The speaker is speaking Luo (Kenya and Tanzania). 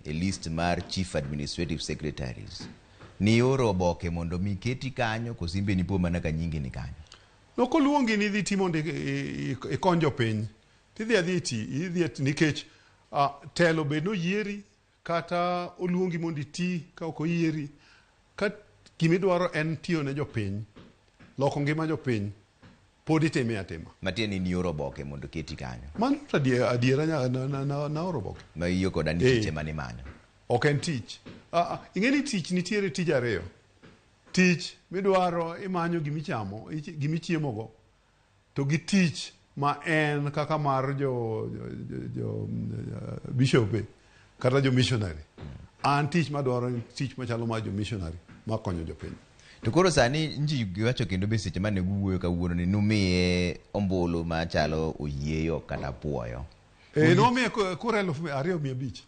e list mar chief administrative secretaries. Ni oro oboke mondo mi keti kanyo kosimbe ni po mana ka nyingi ni kanyo. No koluongi ni dhi timo e konjo piny. Tidhi nikech telo be no yieri kata oluongi mondo iti ka ok oyieri. Ka gimidwaro en tiyo ne jopiny. Loko ngima jopiny. Pod itime atima. Matieni ni oro oboke mondo keti kanyo. Man adiera na oro oboke. Ma iyo koda ni tiche mani manyo. Ok en tich. Ing'eni tich nitiere tij ariyo. Tich midwaro imanyo gimichamo, gimichiemogo. To gi tich ma en kaka mar jo bishope kata jo missionary. An tich madwaro tich machalo mar jo missionary ma konyo jopiny. To koro sani nji giwacho kendo be seche mane guwuoyo kawuono ni numiye ombulu machalo oyieyo kata puoyo. Nomiye kura 2,500.